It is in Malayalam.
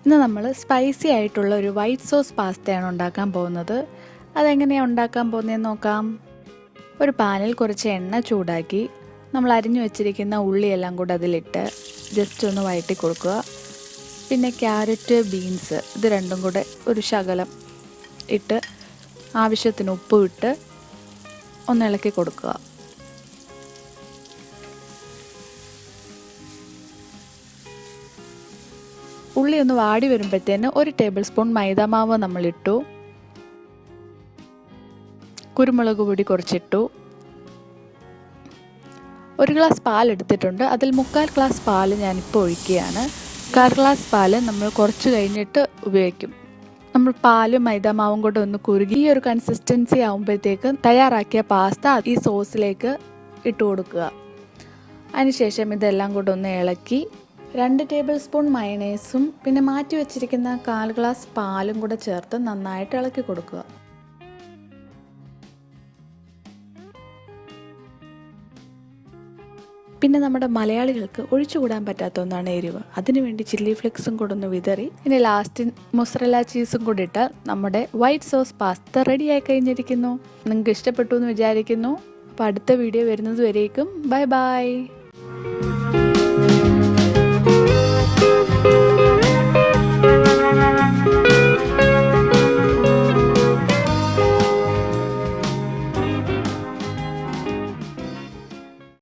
ഇന്ന് നമ്മൾ സ്പൈസി ആയിട്ടുള്ള ഒരു വൈറ്റ് സോസ് പാസ്തയാണ് ഉണ്ടാക്കാൻ പോകുന്നത്. അതെങ്ങനെയാണ് ഉണ്ടാക്കാൻ പോകുന്നതെന്ന് നോക്കാം. ഒരു പാനിൽ കുറച്ച് എണ്ണ ചൂടാക്കി നമ്മൾ അരിഞ്ഞു വെച്ചിരിക്കുന്ന ഉള്ളിയെല്ലാം കൂടെ അതിലിട്ട് ജസ്റ്റ് ഒന്ന് വഴറ്റി കൊടുക്കുക. പിന്നെ ക്യാരറ്റ്, ബീൻസ് ഇത് രണ്ടും കൂടെ ഒരു ശകലം ഇട്ട് ആവശ്യത്തിന് ഉപ്പ് ഇട്ട് ഒന്ന് ഇളക്കി കൊടുക്കുക. ഉള്ളി ഒന്ന് വാടി വരുമ്പോഴത്തേന് 1 ടേബിൾ സ്പൂൺ മൈദ മാവ് നമ്മളിട്ടു. കുരുമുളക് പൊടി കുറച്ചിട്ടു. 1 ഗ്ലാസ് പാൽ എടുത്തിട്ടുണ്ട്. അതിൽ 3/4 ഗ്ലാസ് പാൽ ഞാനിപ്പോൾ ഒഴിക്കുകയാണ്. 1/4 ഗ്ലാസ് പാൽ നമ്മൾ കുറച്ച് കഴിഞ്ഞിട്ട് ഉപയോഗിക്കും. നമ്മൾ പാലും മൈദാമാവും കൂടെ ഒന്ന് കുറുകി ഈ ഒരു കൺസിസ്റ്റൻസി ആകുമ്പോഴത്തേക്ക് തയ്യാറാക്കിയ പാസ്ത ഈ സോസിലേക്ക് ഇട്ട് കൊടുക്കുക. അതിനുശേഷം ഇതെല്ലാം കൂടെ ഒന്ന് ഇളക്കി 2 ടേബിൾ സ്പൂൺ മയണൈസും പിന്നെ മാറ്റി വെച്ചിരിക്കുന്ന 1/4 ഗ്ലാസ് പാലും കൂടെ ചേർത്ത് നന്നായിട്ട് ഇളക്കി കൊടുക്കുക. പിന്നെ നമ്മുടെ മലയാളികൾക്ക് ഒഴിച്ചുകൂടാൻ പറ്റാത്ത ഒന്നാണ് എരിവ്. അതിനുവേണ്ടി ചില്ലി ഫ്ലേക്സും കൂടെ ഒന്ന് വിതറി ഇനി ലാസ്റ്റ് മോസറല്ല ചീസും കൂടി ഇട്ടാൽ നമ്മുടെ വൈറ്റ് സോസ് പാസ്ത റെഡിയായി കഴിഞ്ഞിരിക്കുന്നു. നിങ്ങൾക്ക് ഇഷ്ടപ്പെട്ടു എന്ന് വിചാരിക്കുന്നു. അപ്പോൾ അടുത്ത വീഡിയോ വരുന്നത് വരേക്കും ബൈ ബൈ.